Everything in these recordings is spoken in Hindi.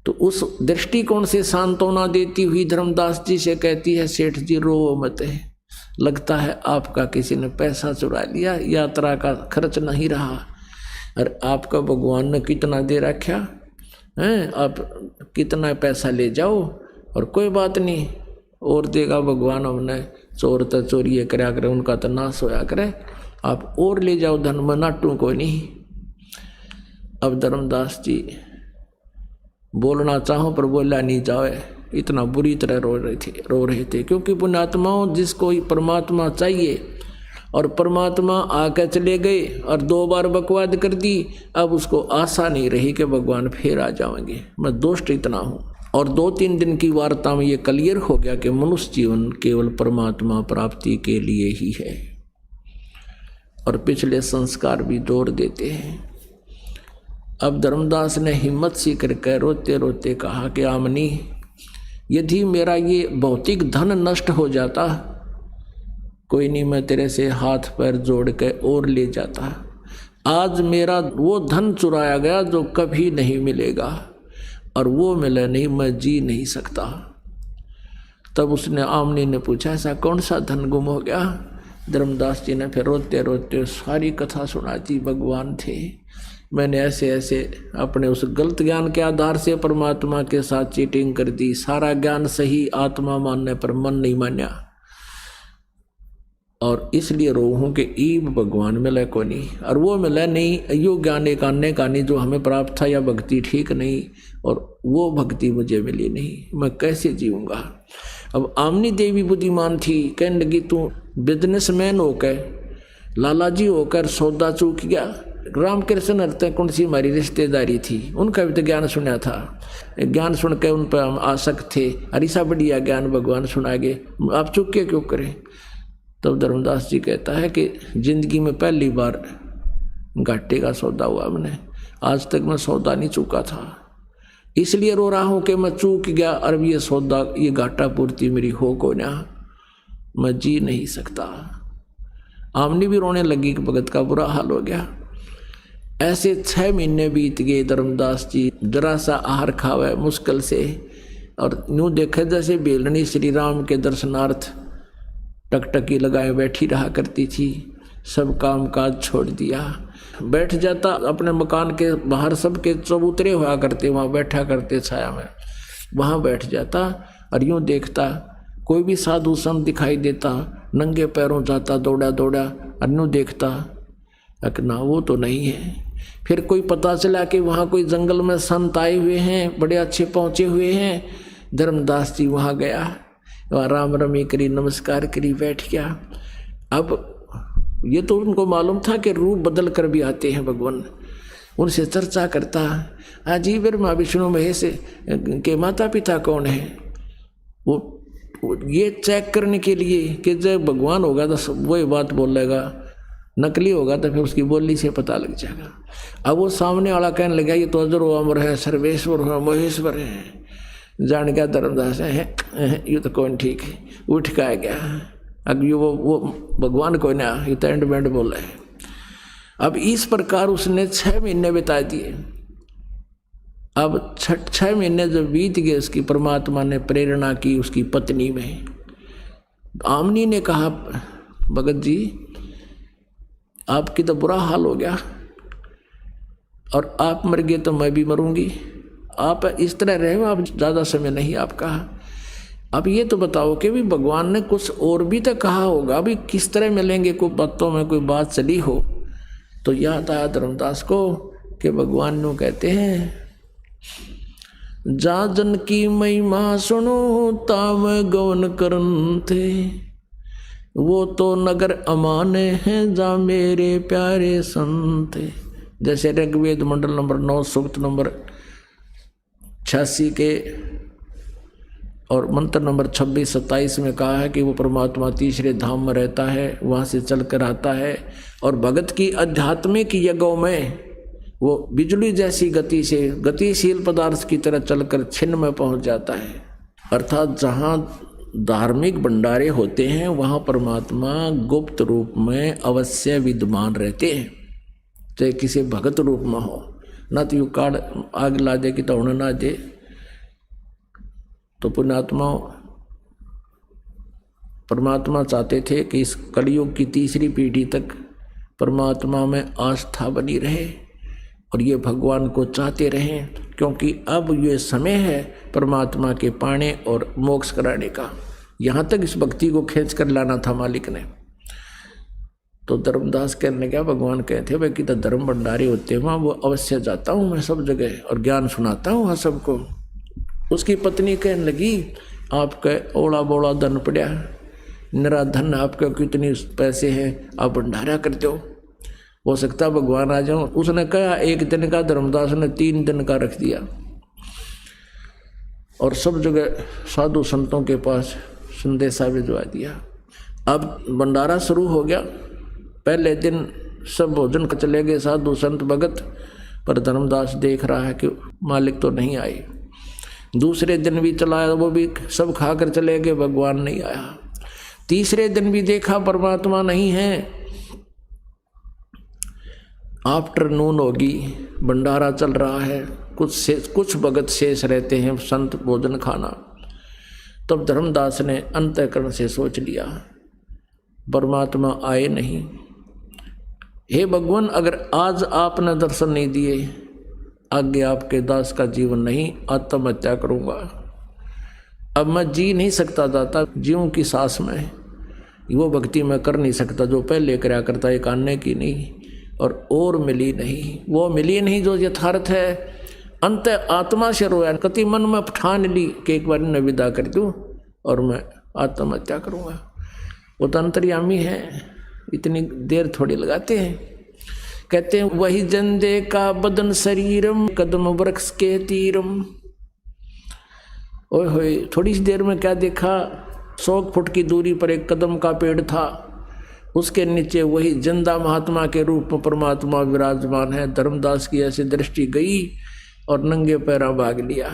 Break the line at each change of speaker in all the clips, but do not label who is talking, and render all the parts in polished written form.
तो उस दृष्टिकोण से सांत्वना देती हुई धर्मदास जी से कहती है, सेठ जी रो मत है, लगता है आपका किसी ने पैसा चुरा लिया, यात्रा का खर्च नहीं रहा, और आपका भगवान ने कितना दे रखा है, आप कितना पैसा ले जाओ और कोई बात नहीं, और देगा भगवान, हमने चोर तो चोरी कराया करे, उनका तो नाश होया करे, आप और ले जाओ धन में, नाटू कोई नहीं। अब धर्मदास जी बोलना चाहो पर बोला नहीं जाए, इतना बुरी तरह रो रहे थे क्योंकि पुण्यात्माओं जिसको परमात्मा चाहिए और परमात्मा आकर चले गए और 2 बार बकवाद कर दी, अब उसको आशा नहीं रही कि भगवान फिर आ जाएंगे। मैं दोस्त इतना हूँ। और 2-3 दिन की वार्ता में ये क्लियर हो गया कि मनुष्य जीवन केवल परमात्मा प्राप्ति के लिए ही है, और पिछले संस्कार भी जोर देते हैं। अब धर्मदास ने हिम्मत सी करके रोते रोते कहा कि आमनी, यदि मेरा ये भौतिक धन नष्ट हो जाता, कोई नहीं, मैं तेरे से हाथ पैर जोड़ के और ले जाता। आज मेरा वो धन चुराया गया जो कभी नहीं मिलेगा, और वो मिले नहीं, मैं जी नहीं सकता। तब उसने आमनी ने पूछा, ऐसा कौन सा धन गुम हो गया? धर्मदास जी ने फिर रोते रोते सारी कथा सुना दी। भगवान थे, मैंने ऐसे ऐसे अपने उस गलत ज्ञान के आधार से परमात्मा के साथ चीटिंग कर दी, सारा ज्ञान सही आत्मा मानने पर मन नहीं मान्या, और इसलिए रो हूँ कि ईब भगवान मिले को नहीं, और वो मिले नहीं, यो ज्ञान एक आने का नहीं जो हमें प्राप्त था, या भक्ति ठीक नहीं, और वो भक्ति मुझे मिली नहीं, मैं कैसे जीऊँगा। अब आमनी देवी बुद्धिमान थी, कहने लगी तू बिजनेसमैन होकर, लाला जी होकर सौदा चूक गया। रामकृष्ण हृदय सी हमारी रिश्तेदारी थी, उनका भी तो ज्ञान सुना था, ज्ञान सुन के उन पर हम आसक्त थे, अरिसा बढ़िया ज्ञान भगवान सुनागे, आप चुके क्यों करें। तब धर्मदास जी कहता है कि जिंदगी में पहली बार घाटे का सौदा हुआ मैंने, आज तक मैं सौदा नहीं चूका था, इसलिए रो रहा हूँ कि मैं चूक गया, और ये सौदा, ये घाटा पूर्ति मेरी हो को ना, मैं जी नहीं सकता। आमनी भी रोने लगी कि भगत का बुरा हाल हो गया। ऐसे 6 महीने बीत गए। धर्मदास जी जरा सा आहार खावे मुश्किल से, और यूँ देखे जैसे बेलनी श्री राम के दर्शनार्थ टकटकी लगाए बैठी रहा करती थी। सब काम काज छोड़ दिया, बैठ जाता अपने मकान के बाहर, सबके चबूतरे हुआ करते, वहाँ बैठा करते छाया में, वहाँ बैठ जाता और यूँ देखता कोई भी साधु संत दिखाई देता, नंगे पैरों जाता दौड़ा दौड़ा, और यूँ देखता ना वो तो नहीं है। फिर कोई पता चला कि वहाँ कोई जंगल में संत आए हुए हैं, बड़े अच्छे पहुँचे हुए हैं। धर्मदास जी वहाँ गया, वहाँ राम रमी करी, नमस्कार करी, बैठ गया। अब ये तो उनको मालूम था कि रूप बदल कर भी आते हैं भगवान। उनसे चर्चा करता, अजी ब्रह्मा विष्णु महेश के माता पिता कौन है, वो ये चेक करने के लिए कि जब भगवान होगा तो वही बात बोलेगा, नकली होगा तो फिर उसकी बोली से पता लग जाएगा। अब वो सामने वाला कहने लगा ये तो अजर अमर है, सर्वेश्वर है, महेश्वर है। जान गया धर्मदास है ये तो कौन ठीक है, उठ का आ गया। अब ये वो भगवान को ना, ये तो एंड बैंड बोला है। अब इस प्रकार उसने 6 महीने बिता दिए। अब 6 महीने जब बीत गए, उसकी परमात्मा ने प्रेरणा की उसकी पत्नी में। आमनी ने कहा भगत जी आपकी तो बुरा हाल हो गया, और आप मर गए तो मैं भी मरूंगी, आप इस तरह रहे हो, आप ज़्यादा समय नहीं आपका। अब ये तो बताओ कि भी भगवान ने कुछ और भी तो कहा होगा, अभी किस तरह मिलेंगे, कोई बातों में कोई बात चली हो। तो याद आया धर्मदास को कि भगवान नो कहते हैं जा जन की महिमा सुनो ताम गौन करन थे, वो तो नगर अमाने हैं जा मेरे प्यारे संत। जैसे ऋग्वेद मंडल नंबर 9 सूक्त नंबर 86 के और मंत्र नंबर 26-27 में कहा है कि वो परमात्मा तीसरे धाम में रहता है, वहाँ से चल कर आता है, और भगत की आध्यात्मिक यज्ञों में वो बिजली जैसी गति से गतिशील पदार्थ की तरह चलकर छिन्न में पहुँच जाता है। अर्थात जहाँ धार्मिक भंडारे होते हैं वहाँ परमात्मा गुप्त रूप में अवश्य विद्यमान रहते हैं, चाहे किसी भगत रूप में हो। न तो यू काड़ आग ला दे कि तो ना दे, तो पुण्यात्माओं, परमात्मा चाहते थे कि इस कलयुग की तीसरी पीढ़ी तक परमात्मा में आस्था बनी रहे और ये भगवान को चाहते रहें, क्योंकि अब ये समय है परमात्मा के पाने और मोक्ष कराने का। यहाँ तक इस भक्ति को खींच कर लाना था मालिक ने। तो धर्मदास कहने क्या, भगवान कहते भाई कि तो धर्म भंडारी होते हैं वहाँ, वो अवश्य जाता हूँ मैं सब जगह और ज्ञान सुनाता हूँ वहाँ सबको। उसकी पत्नी कहने लगी, आपका ओला बोला धन पड़ा, निरा धन, आपका कितने पैसे हैं, आप भंडारा करते हो सकता भगवान आ जाओ। उसने कहा 1 दिन का, धर्मदास ने 3 दिन का रख दिया और सब जगह साधु संतों के पास संदेशा भिजवा दिया। अब भंडारा शुरू हो गया। पहले दिन सब भोजन चले गए साधु संत भगत, पर धर्मदास देख रहा है कि मालिक तो नहीं आए। दूसरे दिन भी चलाया, वो भी सब खाकर चले गए, भगवान नहीं आया। तीसरे दिन भी देखा परमात्मा नहीं है। आफ्टरनून होगी, भंडारा चल रहा है, कुछ भगत शेष रहते हैं, संत भोजन खाना। तब धर्मदास ने अंतःकरण से सोच लिया परमात्मा आए नहीं। हे भगवान, अगर आज आपने दर्शन नहीं दिए, आगे आपके दास का जीवन नहीं, आत्महत्या करूंगा। अब मैं जी नहीं सकता दाता, जीवों की सांस में वो भक्ति मैं कर नहीं सकता जो पहले कराया करता, एक आने की नहीं और मिली नहीं, वो मिली नहीं जो यथार्थ है। अंत आत्मा से रोया, कति मन में ठान ली कि एक बार न विदा कर दूं और मैं आत्महत्या करूंगा। वो तो अंतर्यामी है, इतनी देर थोड़ी लगाते हैं। कहते हैं वही जंदे का बदन शरीरम, कदम वृक्ष के तीरम। ओए होए, थोड़ी सी देर में क्या देखा, 100 फुट की दूरी पर एक कदम का पेड़ था, उसके नीचे वही जिंदा महात्मा के रूप में परमात्मा विराजमान है। धर्मदास की ऐसी दृष्टि गई और नंगे पैरा भाग लिया।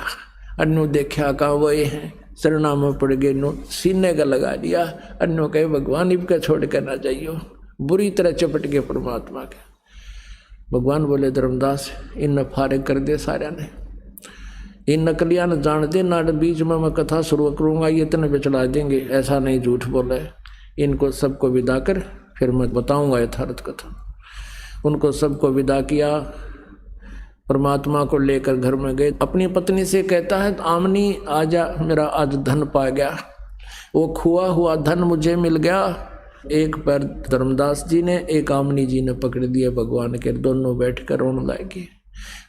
अन्नु देखा कहाँ वही हैं, शरणा में पड़ गए, नो सीने का लगा दिया। अन्नु कहे भगवान इनका छोड़ कर ना जाइयो, बुरी तरह चपट गए परमात्मा के। भगवान बोले धर्मदास इन फारिग कर दे सारे ने, इन नकलिया न जान दे ना, बीच में मैं कथा शुरू करूँगा ये इतने बिचला देंगे, ऐसा नहीं झूठ बोले। इनको सबको विदा कर, फिर मैं बताऊंगा यथार्थ कथा। उनको सबको विदा किया, परमात्मा को लेकर घर में गए। अपनी पत्नी से कहता है आमनी आजा, मेरा आज धन पा गया, वो खुआ हुआ धन मुझे मिल गया। एक पैर धर्मदास जी ने, एक आमनी जी ने पकड़ दिए भगवान के, दोनों बैठकर रोने लगे।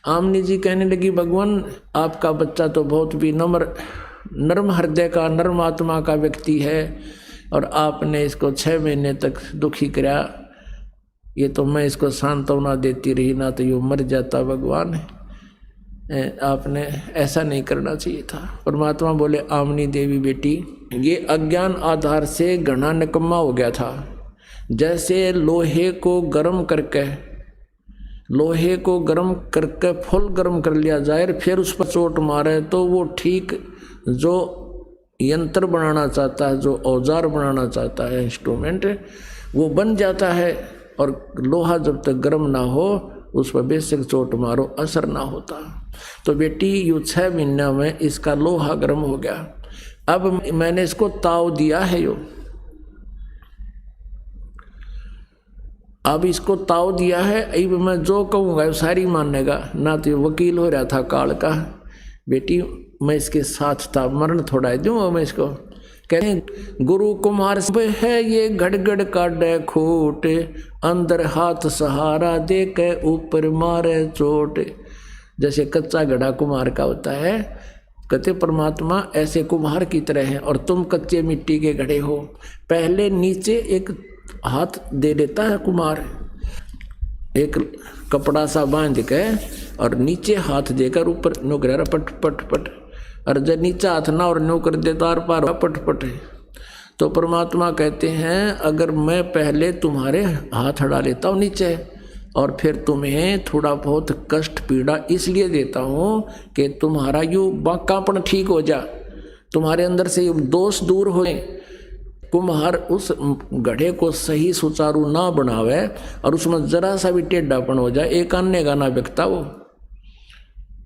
आमनी जी कहने लगी भगवान आपका बच्चा तो बहुत भी नर्म हृदय का, नर्म आत्मा का व्यक्ति है और आपने इसको 6 महीने तक दुखी कराया। ये तो मैं इसको सांत्वना देती रही ना तो यूँ मर जाता। भगवान आपने ऐसा नहीं करना चाहिए था। परमात्मा बोले आमनी देवी बेटी, ये अज्ञान आधार से घना निकम्मा हो गया था। जैसे लोहे को गर्म करके फुल गर्म कर लिया जाए, फिर उस पर चोट मारे तो वो ठीक जो यंत्र बनाना चाहता है, जो औजार बनाना चाहता है, इंस्ट्रूमेंट, वो बन जाता है। और लोहा जब तक गर्म ना हो उस पर बेशक चोट मारो असर ना होता। तो बेटी यू 6 महीना में इसका लोहा गर्म हो गया। अब मैंने इसको ताव दिया है, अब इसको ताव दिया है, अब मैं जो कहूँगा सारी मानेगा ना। तो वकील हो रहा था काल का, बेटी मैं इसके साथ था, मरण थोड़ा दूँ मैं इसको। कहते गुरु कुमार है ये गड़गड़ काटे खोट, अंदर हाथ सहारा दे के ऊपर मारे चोट। जैसे कच्चा घड़ा कुम्हार का होता है, कहते परमात्मा ऐसे कुम्हार की तरह है और तुम कच्चे मिट्टी के घड़े हो। पहले नीचे एक हाथ दे देता है कुम्हार, एक कपड़ा सा बांध के और नीचे हाथ देकर ऊपर नौकरा पट पट पट, और जब नीचा हाथ ना और नो कर देता आर पार पट पट है। तो परमात्मा कहते हैं अगर मैं पहले तुम्हारे हाथ हटा लेता हूँ नीचे और फिर तुम्हें थोड़ा बहुत कष्ट पीड़ा इसलिए देता हूँ कि तुम्हारा यू बाकापन ठीक हो जा, तुम्हारे अंदर से दोष दूर हो। कुम्हार उस गढ़े को सही सुचारू ना बनावे और उसमें जरा सा भी टेढ़ापन हो जाए, एक अन्य का ना बिकता वो।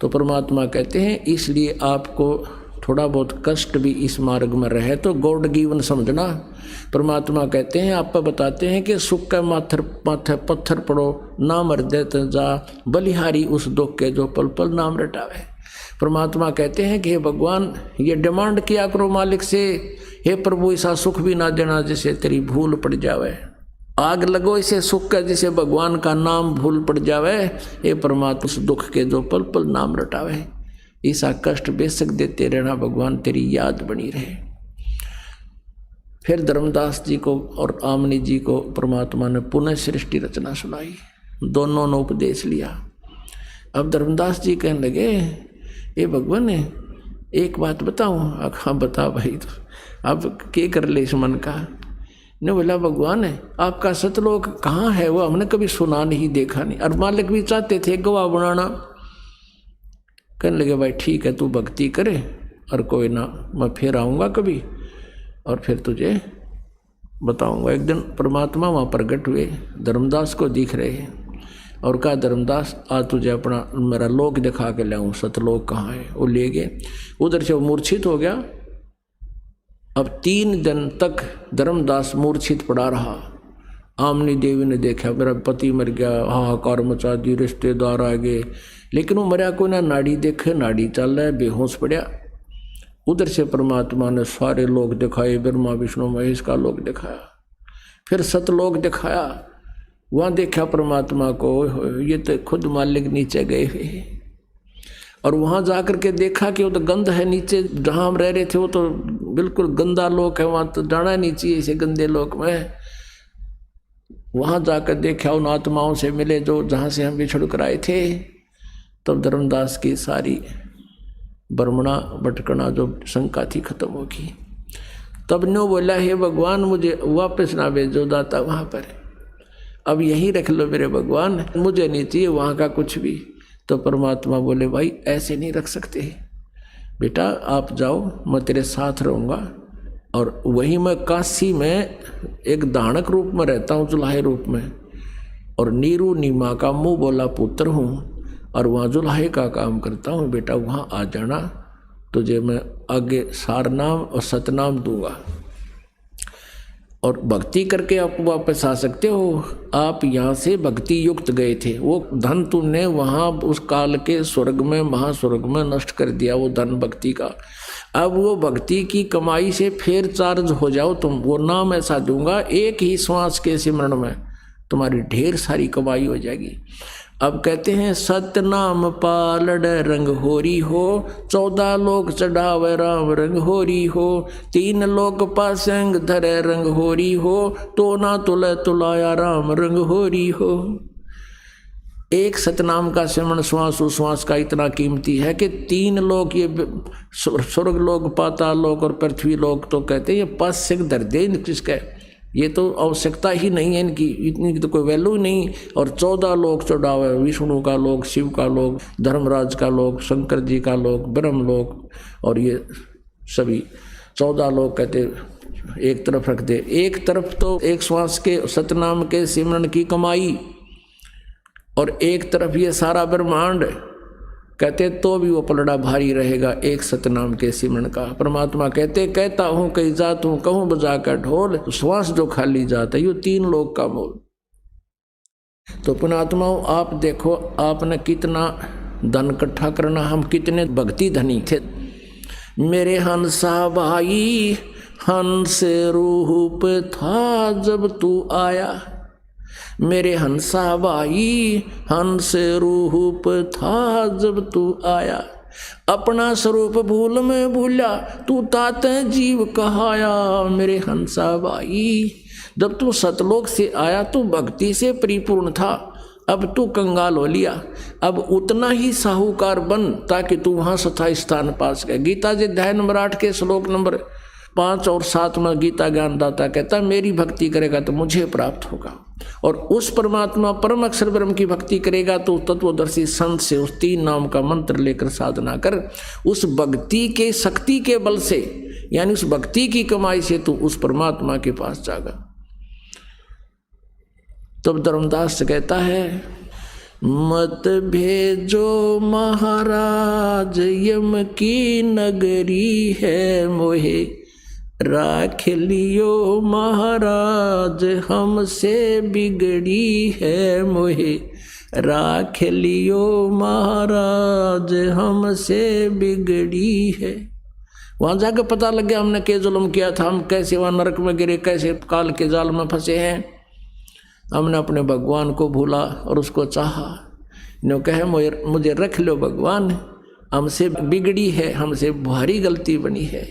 तो परमात्मा कहते हैं इसलिए आपको थोड़ा बहुत कष्ट भी इस मार्ग में रहे तो गॉड गिवन समझना। परमात्मा कहते हैं, आप बताते हैं कि सुख के माथे पत्थर पड़ो, नाम हृदय तन जा, बलिहारी उस दुख के जो पल पल नाम रटावे। परमात्मा कहते हैं कि हे भगवान, ये डिमांड किया करो मालिक से, हे प्रभु ऐसा सुख भी ना देना जिसे तेरी भूल पड़ जावे। आग लगो इसे सुख का जिसे भगवान का नाम भूल पड़ जावे। हे परमात्मा उस दुख के जो पल पल नाम रटावे। ऐसा कष्ट बेशक देते रहना भगवान, तेरी याद बनी रहे। फिर धर्मदास जी को और आमनी जी को परमात्मा ने पुनः सृष्टि रचना सुनाई, दोनों ने उपदेश लिया। अब धर्मदास जी कहने लगे, ये भगवान एक बात बताऊं? हाँ बता भाई। तो अब क्या कर ले इस मन का? ने बोला, भगवान आपका सतलोक कहाँ है? वो हमने कभी सुना नहीं, देखा नहीं, और मालिक भी चाहते थे गवाह बनाना। कहने लगे, भाई ठीक है, तू भक्ति करे और कोई ना, मैं फिर आऊँगा कभी और फिर तुझे बताऊँगा। एक दिन परमात्मा वहाँ प्रकट हुए, धर्मदास को दिख रहे हैं और कहा, धर्मदास आज तुझे अपना मेरा लोक दिखा के लाऊं, सतलोक कहाँ है? वो ले गए। उधर से वो मूर्छित हो गया। अब 3 दिन तक धर्मदास मूर्छित पड़ा रहा। आमनी देवी ने देखा, मेरा पति मर गया, हाहाकार मचा दी, रिश्तेदार आ गए, लेकिन वो मरा कोई ना, नाड़ी देखे, नाड़ी चल रहा है, बेहोश पड़ा। उधर से परमात्मा ने सारे लोग दिखाए, ब्रह्मा विष्णु महेश का लोग दिखाया, फिर सतलोक दिखाया। वहाँ देखा परमात्मा को, ये तो खुद मालिक नीचे गए हुए। और वहाँ जाकर के देखा कि वो तो गंध है नीचे, जहाँ हम रह रहे थे वो तो बिल्कुल गंदा लोक है, वहाँ तो जाना नहीं चाहिए इसे गंदे लोक में। वहाँ जाकर देखा, उन आत्माओं से मिले जो जहाँ से हम बिछड़ कर आए थे। तब धर्मदास की सारी बर्मणा भटकना जो शंका थी खत्म होगी। तब नो बोला, हे भगवान मुझे वापस ना भेजो दाता वहाँ पर, अब यहीं रख लो मेरे भगवान, मुझे नहीं चाहिए वहाँ का कुछ भी। तो परमात्मा बोले, भाई ऐसे नहीं रख सकते बेटा, आप जाओ, मैं तेरे साथ रहूँगा। और वहीं मैं काशी में एक दानक रूप में रहता हूँ, जुलाहे रूप में, और नीरू नीमा का मुँह बोला पुत्र हूँ, और वहाँ जुलाहे का काम करता हूँ। बेटा वहाँ आ जाना, तुझे मैं आगे सारनाम और सतनाम दूंगा, और भक्ति करके आप वापस आ सकते हो। आप यहाँ से भक्ति युक्त गए थे, वो धन तुमने वहाँ उस काल के स्वर्ग में, महास्वर्ग में नष्ट कर दिया, वो धन भक्ति का। अब वो भक्ति की कमाई से फिर चार्ज हो जाओ तुम। वो नाम ऐसा दूंगा, एक ही श्वास के सिमरण में तुम्हारी ढेर सारी कमाई हो जाएगी। अब कहते हैं, सतनाम पालड़ रंग होरी हो, 14 लोक चढ़ावे राम रंग होरी हो, 3 लोक पासंग धरे रंग होरी हो, तो ना तुले तुलाया राम रंग होरी हो। एक सतनाम का सिमरण श्वास उश्वास का इतना कीमती है कि 3 लोक, ये स्वर्ग लोक, पाताल लोक और पृथ्वी लोक, तो कहते हैं ये पासंग धर दे किसका, ये तो आवश्यकता ही नहीं है इनकी, इतनी तो कोई वैल्यू नहीं। और 14 लोक चढ़ावे, विष्णु का लोक, शिव का लोक, धर्मराज का लोक, शंकर जी का लोक, ब्रह्म लोक, और ये सभी 14 लोक कहते एक तरफ रख दे। एक तरफ तो एक श्वास के सतनाम के सिमरण की कमाई, और एक तरफ ये सारा ब्रह्मांड, कहते तो भी वो पलड़ा भारी रहेगा एक सतनाम के सिमरण का। परमात्मा कहते, कहता हूँ कहीं जात हूँ, कहूँ बजा कर ढोल, श्वास जो खाली जाता है, ये 3 लोक का मोल। तो पुणात्माओं, आप देखो आपने कितना धन इकट्ठा करना, हम कितने भक्ति धनी थे। मेरे हंसा भाई हंस रूप था जब तू आया, मेरे हंसा भाई हंस रूप था जब तू आया, अपना स्वरूप भूल में भूला, तू तात जीव कहाया। मेरे हंसा भाई, जब तू सतलोक से आया तो भक्ति से परिपूर्ण था, अब तू कंगाल हो लिया, अब उतना ही साहूकार बन ताकि तू वहाँ स्थायी स्थान पा सके। गीता जी अध्याय नंबर 8 के श्लोक नंबर 5 और 7 में गीता ज्ञानदाता कहता है, मेरी भक्ति करेगा तो मुझे प्राप्त होगा। और उस परमात्मा परम अक्षर ब्रह्म की भक्ति करेगा तो तत्वदर्शी संत से उस 3 नाम का मंत्र लेकर साधना कर, उस भक्ति के शक्ति के बल से, यानी उस भक्ति की कमाई से तू उस परमात्मा के पास जागा। तब धर्मदास कहता है, मत भेजो महाराज यम की नगरी है मोहे, राख लियो महाराज हमसे बिगड़ी है मोहे, राख लियो महाराज हमसे बिगड़ी है। वहाँ जाकर पता लग गया हमने क्या जुल्म किया था, हम कैसे वहाँ नरक में गिरे, कैसे काल के जाल में फंसे हैं। हमने अपने भगवान को भूला और उसको चाहा। नो कहे मुझे रख लो भगवान, हमसे बिगड़ी है, हमसे भारी गलती बनी है,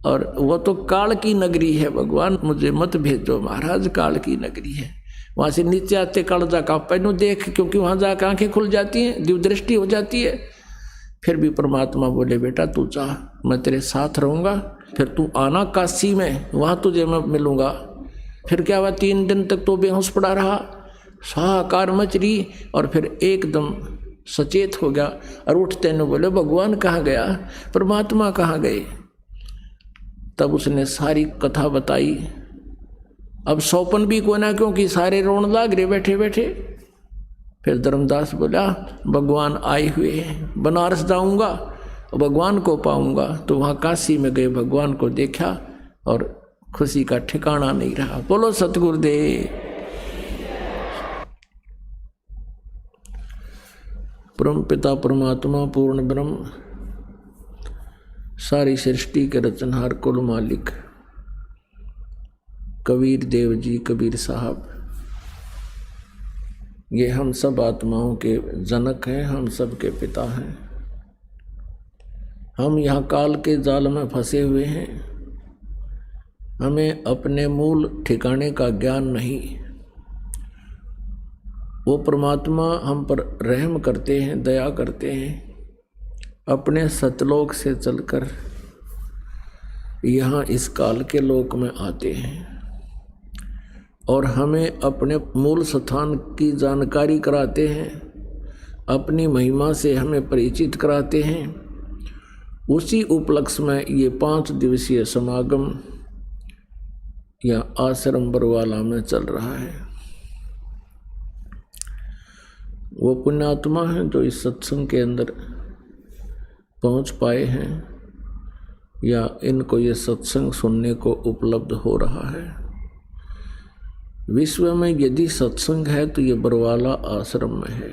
और वो तो काल की नगरी है भगवान, मुझे मत भेजो महाराज, काल की नगरी है। वहाँ से नीचे आते कालजा का पैनू देख, क्योंकि वहाँ जाकर आंखें खुल जाती हैं, दिव्य दृष्टि हो जाती है। फिर भी परमात्मा बोले बेटा तू चाह, मैं तेरे साथ रहूँगा, फिर तू आना काशी में, वहाँ तुझे मैं मिलूँगा। फिर क्या हुआ, 3 दिन तक तो बेहोश पड़ा रहा, हाहाकार मच रही, और फिर एकदम सचेत हो गया और उठते न बोले भगवान कहाँ गया, परमात्मा कहाँ गए। तब उसने सारी कथा बताई। अब सौपन भी कोई ना, क्योंकि सारे रोन लाग रहे बैठे बैठे। फिर धर्मदास बोला भगवान आए हुए हैं, बनारस जाऊंगा भगवान को पाऊंगा। तो वहाँ काशी में गए, भगवान को देखा और खुशी का ठिकाना नहीं रहा। बोलो सतगुरुदेव। परम पिता परमात्मा पूर्ण ब्रह्म, सारी सृष्टि के रचनहार कुल मालिक कबीर देव जी, कबीर साहब, ये हम सब आत्माओं के जनक हैं, हम सब के पिता हैं। हम यहाँ काल के जाल में फंसे हुए हैं, हमें अपने मूल ठिकाने का ज्ञान नहीं। वो परमात्मा हम पर रहम करते हैं, दया करते हैं, अपने सतलोक से चलकर यहाँ इस काल के लोक में आते हैं और हमें अपने मूल स्थान की जानकारी कराते हैं, अपनी महिमा से हमें परिचित कराते हैं। उसी उपलक्ष्य में ये 5 दिवसीय समागम या आश्रम बरवाला में चल रहा है। वो पुण्यात्मा हैं जो इस सत्संग के अंदर पहुंच पाए हैं या इनको ये सत्संग सुनने को उपलब्ध हो रहा है। विश्व में यदि सत्संग है तो ये बरवाला आश्रम में है।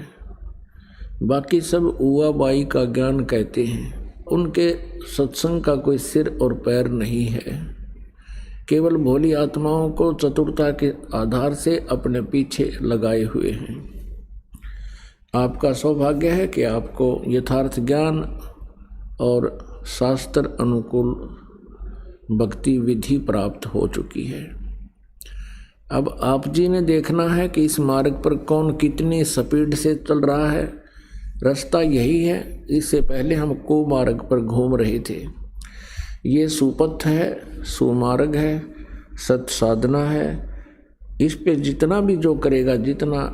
बाकी सब उवा बाई का ज्ञान कहते हैं, उनके सत्संग का कोई सिर और पैर नहीं है। केवल भोली आत्माओं को चतुरता के आधार से अपने पीछे लगाए हुए हैं। आपका सौभाग्य है कि आपको यथार्थ ज्ञान और शास्त्र अनुकूल भक्ति विधि प्राप्त हो चुकी है। अब आप जी ने देखना है कि इस मार्ग पर कौन कितनी स्पीड से चल रहा है। रास्ता यही है। इससे पहले हम कुमार्ग पर घूम रहे थे। ये सुपथ है, सुमार्ग है, सत साधना है। इस पे जितना भी जो करेगा, जितना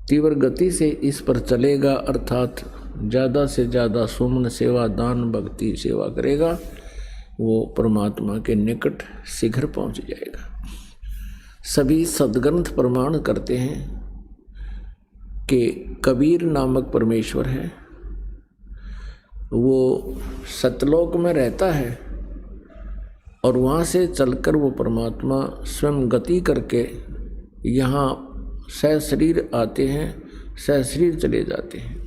तीव्र गति से इस पर चलेगा, अर्थात ज़्यादा से ज़्यादा सुमन सेवा, दान, भक्ति सेवा करेगा, वो परमात्मा के निकट शीघ्र पहुंच जाएगा। सभी सद्ग्रंथ प्रमाण करते हैं कि कबीर नामक परमेश्वर है, वो सतलोक में रहता है और वहाँ से चलकर वो परमात्मा स्वयं गति करके यहाँ सहशरीर आते हैं, सहशरीर चले जाते हैं।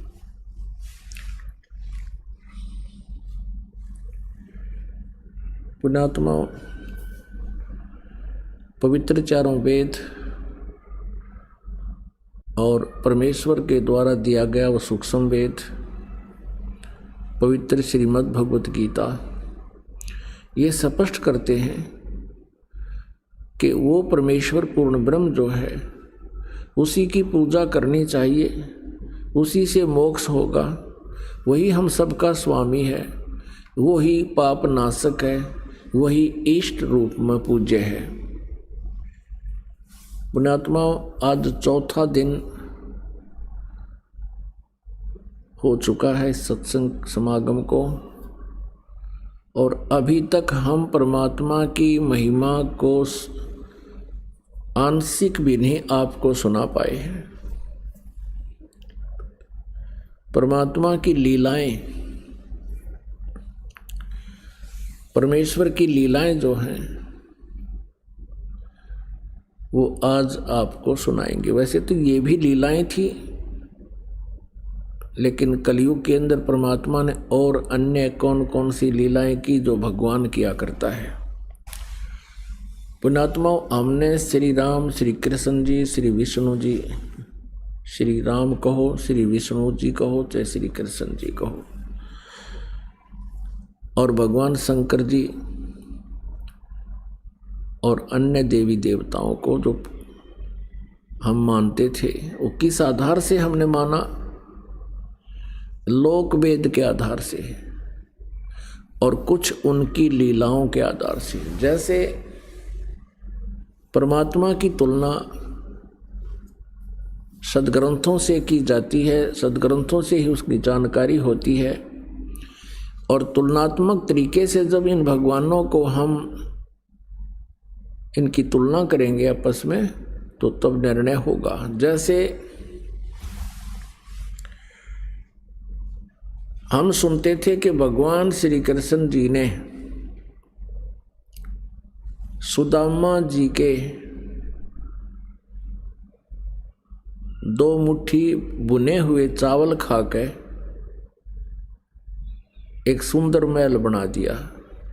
पुण्यात्मा, पवित्र चारों वेद और परमेश्वर के द्वारा दिया गया वो सूक्ष्म वेद, पवित्र श्रीमद् भगवत गीता, ये स्पष्ट करते हैं कि वो परमेश्वर पूर्ण ब्रह्म जो है उसी की पूजा करनी चाहिए, उसी से मोक्ष होगा। वही हम सबका स्वामी है, वही पाप नाशक है, वही इष्ट रूप में पूज्य है। पुण्यात्मा, आज चौथा दिन हो चुका है इस सत्संग समागम को और अभी तक हम परमात्मा की महिमा को आंशिक भी नहीं आपको सुना पाए हैं। परमात्मा की लीलाएं, परमेश्वर की लीलाएं जो हैं वो आज आपको सुनाएंगे। वैसे तो ये भी लीलाएं थी, लेकिन कलयुग के अंदर परमात्मा ने और अन्य कौन कौन सी लीलाएं की जो भगवान किया करता है। पुण्यात्माओं, हमने श्री राम, श्री कृष्ण जी, श्री विष्णु जी, श्री राम कहो, श्री विष्णु जी कहो, चाहे श्री कृष्ण जी कहो, और भगवान शंकर जी और अन्य देवी देवताओं को जो हम मानते थे, वो किस आधार से हमने माना? लोक वेद के आधार से और कुछ उनकी लीलाओं के आधार से। जैसे परमात्मा की तुलना सदग्रंथों से की जाती है, सदग्रंथों से ही उसकी जानकारी होती है, और तुलनात्मक तरीके से जब इन भगवानों को हम इनकी तुलना करेंगे आपस में, तो तब निर्णय होगा। जैसे हम सुनते थे कि भगवान श्री कृष्ण जी ने सुदामा जी के 2 मुट्ठी बुने हुए चावल खाकर एक सुंदर महल बना दिया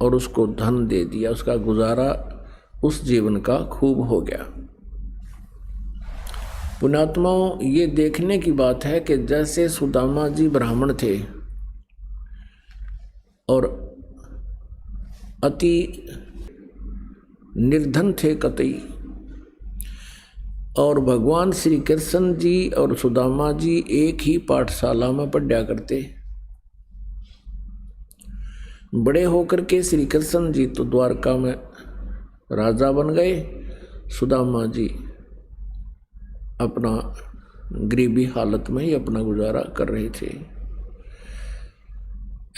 और उसको धन दे दिया, उसका गुजारा उस जीवन का खूब हो गया। पुण्यात्माओं, ये देखने की बात है कि जैसे सुदामा जी ब्राह्मण थे और अति निर्धन थे कतई, और भगवान श्री कृष्ण जी और सुदामा जी एक ही पाठशाला में पढ़ा करते। बड़े होकर के श्री कृष्ण जी तो द्वारका में राजा बन गए, सुदामा जी अपना गरीबी हालत में ही अपना गुजारा कर रहे थे।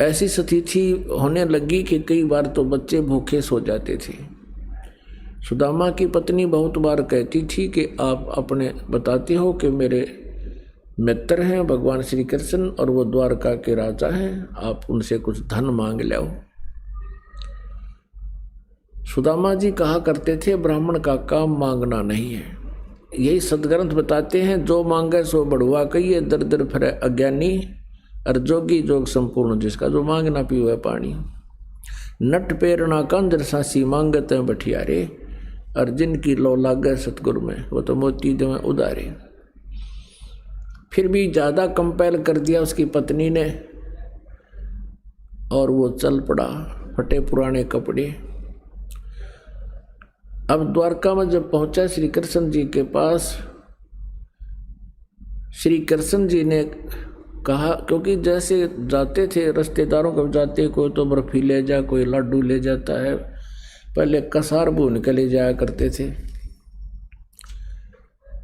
ऐसी स्थिति होने लगी कि कई बार तो बच्चे भूखे सो जाते थे। सुदामा की पत्नी बहुत बार कहती थी कि आप अपने बताते हो कि मेरे मित्र हैं भगवान श्री कृष्ण और वो द्वारका के राजा हैं, आप उनसे कुछ धन मांग लो। सुदामा जी कहा करते थे, ब्राह्मण का काम मांगना नहीं है। यही सदग्रंथ बताते हैं, जो मांगे सो बढ़ुआ कहिए, दर दर फिरे अज्ञानी, और जोगी जोग संपूर्ण जिसका, जो मांगना पीवे पानी। नट पेरना कंजर सासी मांगते हैं बठियारे, और जिनकी लो लागे सतगुरु में वो तो मोती देवे उदारे। फिर भी ज़्यादा कंपेल कर दिया उसकी पत्नी ने, और वो चल पड़ा फटे पुराने कपड़े। अब द्वारका में जब पहुंचा श्री कृष्ण जी के पास, श्री कृष्ण जी ने कहा, क्योंकि जैसे जाते थे रिश्तेदारों को जाते, कोई तो बर्फी ले जा, कोई लड्डू ले जाता है, पहले कसार भून के ले जाया करते थे,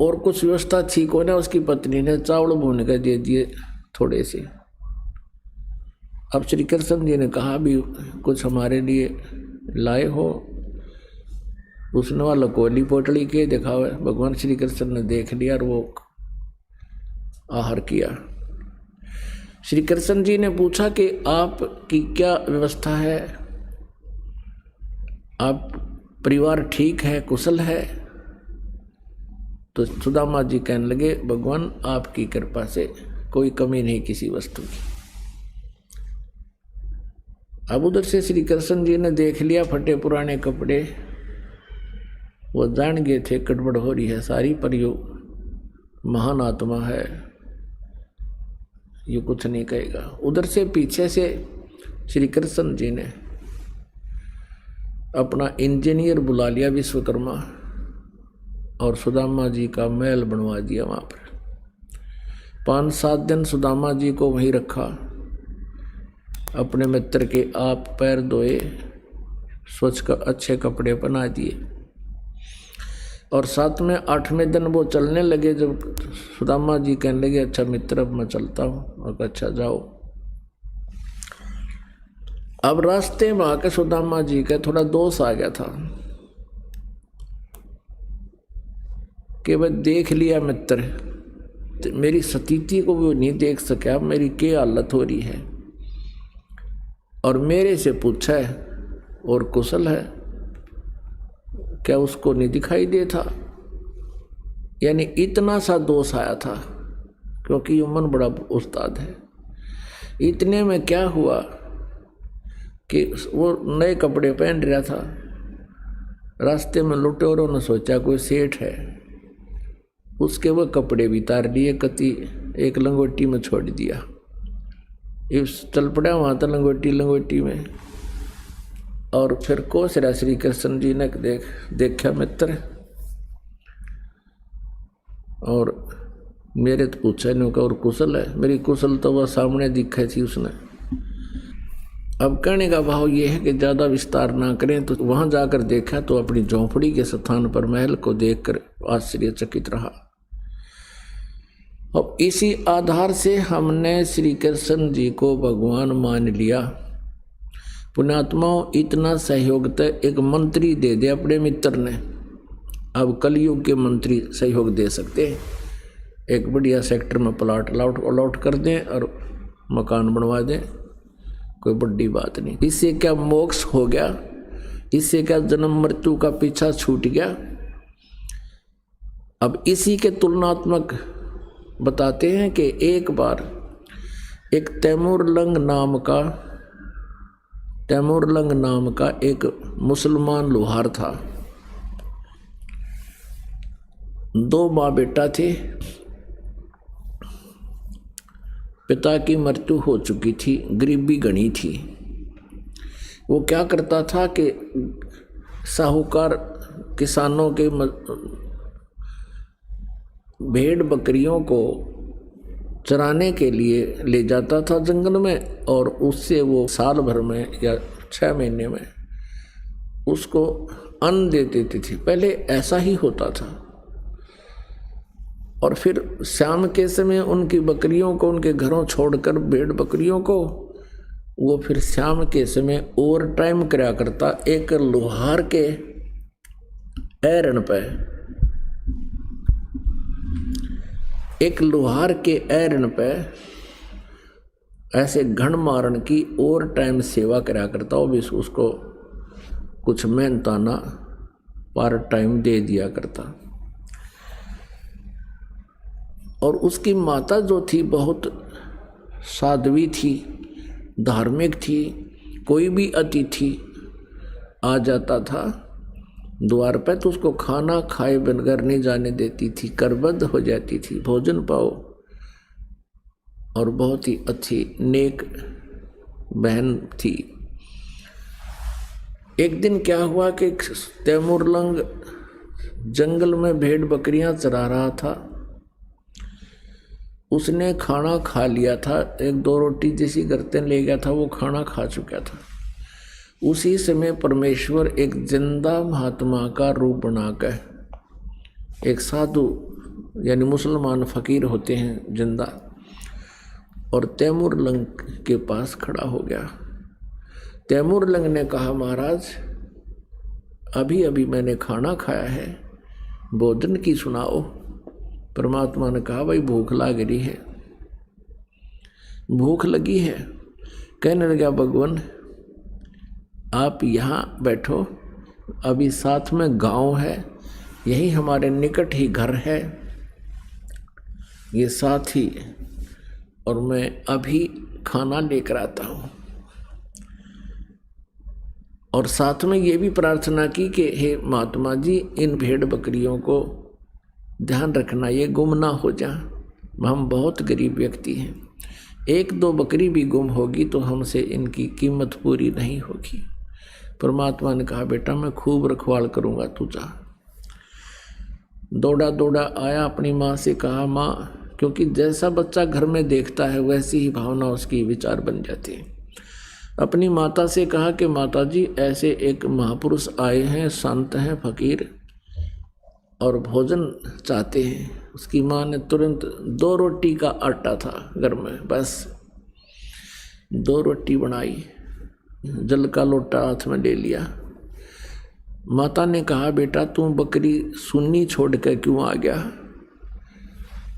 और कुछ व्यवस्था ठीक होने उसकी पत्नी ने चावल भून के दे दिए थोड़े से। अब श्री कृष्ण जी ने कहा, भी कुछ हमारे लिए लाए हो? उसने वाला कोली पोटली के दिखावे। भगवान श्री कृष्ण ने देख लिया और वो आहार किया। श्री कृष्ण जी ने पूछा कि आपकी क्या व्यवस्था है, आप परिवार ठीक है, कुशल है? तो सुदामा जी कहने लगे, भगवान आपकी कृपा से कोई कमी नहीं किसी वस्तु की। अब उधर से श्री कृष्ण जी ने देख लिया फटे पुराने कपड़े, वो जान गए थे गड़बड़ हो रही है सारी, पर यो महान आत्मा है, ये कुछ नहीं कहेगा। उधर से पीछे से श्री कृष्ण जी ने अपना इंजीनियर बुला लिया विश्वकर्मा, और सुदामा जी का महल बनवा दिया वहाँ पर। 5-7 दिन सुदामा जी को वहीं रखा, अपने मित्र के आप पैर धोए, स्वच्छ का अच्छे कपड़े पहना दिए, और साथ में 8वें दिन वो चलने लगे। जब सुदामा जी कहने लगे, अच्छा मित्र अब मैं चलता हूँ, और अच्छा जाओ। अब रास्ते में आके सुदामा जी का थोड़ा दोष आ गया था कि वह देख लिया मित्र मेरी स्थिति को वो नहीं देख सका, मेरी क्या हालत हो रही है। और मेरे से पूछा है और कुशल है, क्या उसको नहीं दिखाई दे था? यानी इतना सा दोष आया था, क्योंकि मन बड़ा उस्ताद है। इतने में क्या हुआ कि वो नए कपड़े पहन रहा था, रास्ते में लुटेरों ने सोचा कोई सेठ है, उसके वो कपड़े भी तार लिए, कति एक लंगोटी में छोड़ दिया। इस चल पड़ा वहाँ था लंगोटी में। और फिर कोसरा श्री कृष्ण जी ने देखा मित्र, और मेरे तो पूछा नहीं का और कुशल है। मेरी कुशल तो वह सामने दिखाई थी उसने। अब कहने का भाव ये है कि ज़्यादा विस्तार ना करें। तो वहाँ जाकर देखा तो अपनी झोंपड़ी के स्थान पर महल को देखकर आश्चर्यचकित रहा। अब इसी आधार से हमने श्री कृष्ण जी को भगवान मान लिया। पुण्यात्माओं, इतना सहयोग तो एक मंत्री दे दे अपने मित्र ने। अब कलयुग के मंत्री सहयोग दे सकते हैं, एक बढ़िया सेक्टर में प्लाट अलॉट कर दें और मकान बनवा दें, कोई बड़ी बात नहीं। इससे क्या मोक्ष हो गया? इससे क्या जन्म मृत्यु का पीछा छूट गया? अब इसी के तुलनात्मक बताते हैं कि एक बार एक तैमूरलंग नाम का एक मुसलमान लोहार था। 2 माँ बेटा थे। पिता की मृत्यु हो चुकी थी, गरीबी घनी थी। वो क्या करता था कि साहूकार किसानों के भेड़ बकरियों को चराने के लिए ले जाता था जंगल में, और उससे वो साल भर में या 6 महीने में उसको अन्न दे देते थे। पहले ऐसा ही होता था। और फिर शाम के समय उनकी बकरियों को उनके घरों छोड़कर भेड़ बकरियों को वो फिर शाम के समय ओवर टाइम कराया करता एक लोहार के एरन पे ऐसे घण मारन की ओवर टाइम सेवा कराया करता। वो भी उसको कुछ मेहनताना पार्ट टाइम दे दिया करता। और उसकी माता जो थी बहुत साध्वी थी, धार्मिक थी। कोई भी अतिथि आ जाता था द्वार पर तो उसको खाना खाए बनकर नहीं जाने देती थी, करबद्ध हो जाती थी, भोजन पाओ। और बहुत ही अच्छी नेक बहन थी। एक दिन क्या हुआ कि तैमूरलंग जंगल में भेड़ बकरियां चरा रहा था। उसने खाना खा लिया था, 1-2 रोटी जैसी गर्दन ले गया था, वो खाना खा चुका था। उसी समय परमेश्वर एक जिंदा महात्मा का रूप बनाकर, एक साधु यानी मुसलमान फकीर होते हैं जिंदा, और तैमूरलंग के पास खड़ा हो गया। तैमूरलंग ने कहा, महाराज अभी अभी मैंने खाना खाया है, भोजन की सुनाओ। परमात्मा ने कहा, भाई भूख लग रही है, भूख लगी है। कहने लगा, भगवान आप यहाँ बैठो, अभी साथ में गांव है, यही हमारे निकट ही घर है, ये साथ ही, और मैं अभी खाना लेकर आता हूँ। और साथ में ये भी प्रार्थना की कि हे महात्मा जी, इन भेड़ बकरियों को ध्यान रखना, ये गुम ना हो जाए, हम बहुत गरीब व्यक्ति हैं, 1-2 बकरी भी गुम होगी तो हमसे इनकी कीमत पूरी नहीं होगी। परमात्मा ने कहा, बेटा मैं खूब रखवाल करूँगा, तू जा। दौड़ा आया, अपनी माँ से कहा, माँ, क्योंकि जैसा बच्चा घर में देखता है वैसी ही भावना उसकी विचार बन जाती है। अपनी माता से कहा कि माता जी ऐसे एक महापुरुष आए हैं, संत हैं, फकीर, और भोजन चाहते हैं। उसकी माँ ने तुरंत 2 रोटी का आटा था घर में, बस 2 रोटी बनाई, जल का लोटा हाथ में ले लिया। माता ने कहा, बेटा तू बकरी सुन्नी छोड़ कर क्यों आ गया?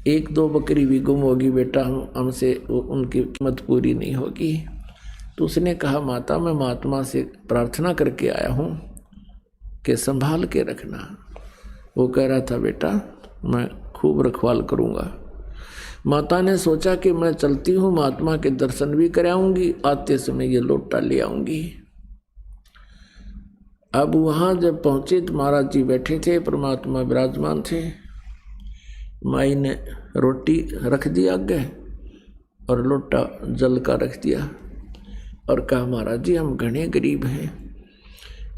एक दो बकरी भी गुम होगी बेटा, हमसे उनकी कीमत पूरी नहीं होगी। तो उसने कहा माता मैं महात्मा से प्रार्थना करके आया हूँ कि संभाल के रखना। वो कह रहा था बेटा मैं खूब रखवाल करूँगा। माता ने सोचा कि मैं चलती हूँ, महात्मा के दर्शन भी कराऊंगी, आते समय ये लोटा ले आऊंगी। अब वहाँ जब पहुँचे तो महाराज जी बैठे थे, परमात्मा विराजमान थे। माई ने रोटी रख दी आगे और लोटा जल का रख दिया और कहा महाराज जी हम घने गरीब हैं,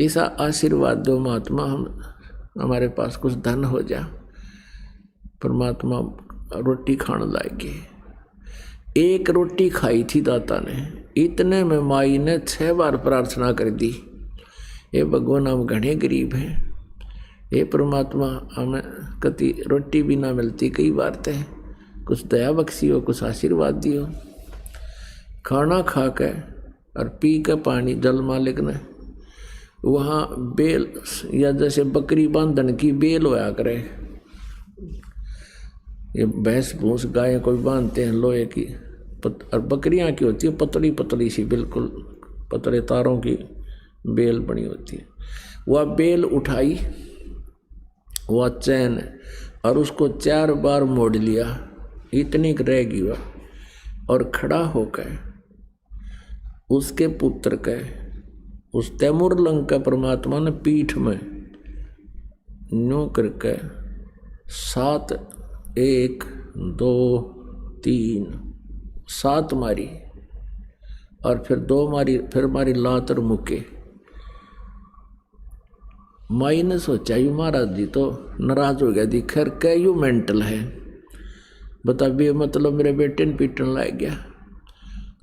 ऐसा आशीर्वाद दो महात्मा, हमारे पास कुछ धन हो जा। परमात्मा रोटी खाने लागे। एक रोटी खाई थी दाता ने, इतने में माई ने 6 बार प्रार्थना कर दी, ये भगवान हम घने गरीब हैं, ये परमात्मा हमें कति रोटी भी ना मिलती कई बार ते, कुछ दया बख्शी हो, कुछ आशीर्वाद दियो। खाना खा के और पी के पानी जल मालिक ने वहाँ बेल या जैसे बकरी बांधन की बेल होया करे, ये भैंस भूस गाय कोई बांधते हैं लोहे की, और बकरियां की होती है पतली पतली सी, बिल्कुल पतले तारों की बेल बनी होती है। वह बेल उठाई, वह चैन, और उसको 4 बार मोड़ लिया, इतनी रहेगी वह, और खड़ा होकर उसके पुत्र के उस तैमूर लंग का परमात्मा ने पीठ में न्यू करके 7 1 2 3 7 मारी, और फिर 2 मारी, फिर मारी लात और मुके। माई ने सोचा यू महाराज जी तो नाराज हो गया, दी खैर कह यू मेंटल है, बता बे मतलब मेरे बेटे ने पीटन लाग गया।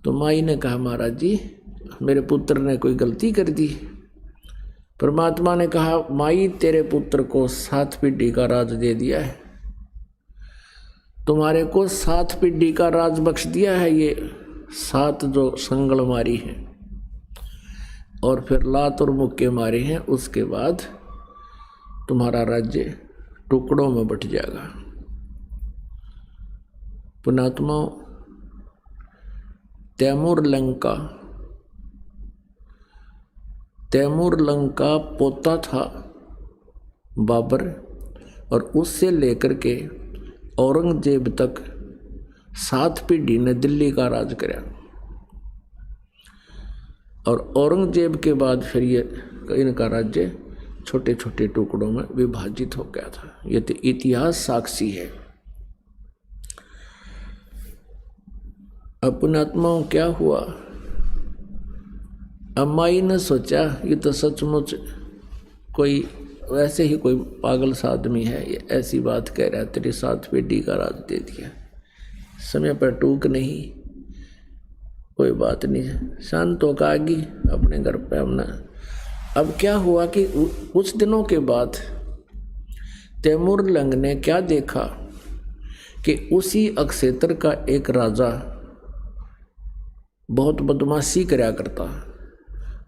तो माई ने कहा महाराज जी मेरे पुत्र ने कोई गलती कर दी। परमात्मा ने कहा माई तेरे पुत्र को 7 पीढ़ी का राज दे दिया है, तुम्हारे को 7 पीढ़ी का राज बख्श दिया है, ये 7 जो संगल मारी है और फिर लात और मुक्के मारे हैं, उसके बाद तुम्हारा राज्य टुकड़ों में बट जाएगा। पुणात्मा तैमूर लंका पोता था बाबर, और उससे लेकर के औरंगजेब तक 7 पीढ़ी ने दिल्ली का राज कराया, और औरंगजेब के बाद फिर ये इनका राज्य छोटे छोटे टुकड़ों में विभाजित हो गया था। ये तो इतिहास साक्षी है। अपने आत्माओं क्या हुआ, अम्माई ने सोचा ये तो सचमुच कोई वैसे ही कोई पागल सा आदमी है, ये ऐसी बात कह रहा है, तेरी 7 पीढ़ी का राज दे दिया, समय पर टूक नहीं, कोई बात नहीं, शांत होकर आ गई अपने घर पे हमने। अब क्या हुआ कि कुछ दिनों के बाद तैमूर लंग ने क्या देखा कि उसी अक्षेत्र का एक राजा बहुत बदमाशी कराया करता।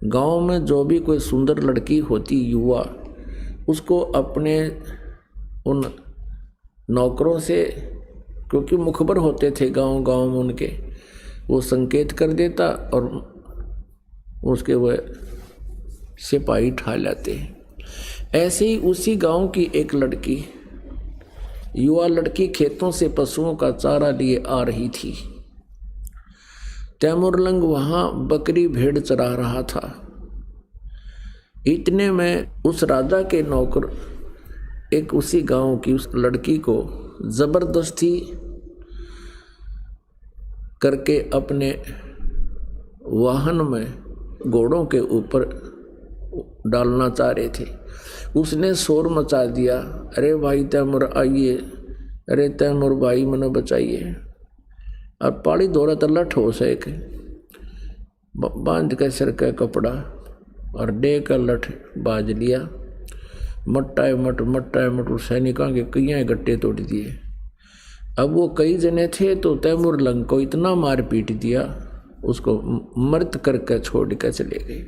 गांव में जो भी कोई सुंदर लड़की होती युवा, उसको अपने उन नौकरों से, क्योंकि मुखबर होते थे गांव गांव में उनके, वो संकेत कर देता और उसके वह सिपाही ठा लाते। ऐसे ही उसी गांव की एक लड़की, युवा लड़की, खेतों से पशुओं का चारा लिए आ रही थी। तैमूर लंग वहाँ बकरी भेड़ चरा रहा था। इतने में उस राजा के नौकर एक उसी गांव की उस लड़की को जबरदस्ती करके अपने वाहन में घोड़ों के ऊपर डालना चाह रहे थे। उसने शोर मचा दिया, अरे भाई तैमूर आइए, अरे तैमूर भाई मने बचाइए। अब पाड़ी दौरा तल्ला ठोस एक बांध के सिर का कपड़ा और डे का लठ बाज लिया, मट्टा मट सैनिकों के कई गट्टे तोड़ दिए। अब वो कई जने थे तो तैमूर लंग को इतना मार पीट दिया, उसको मृत करके छोड़ के चले गए।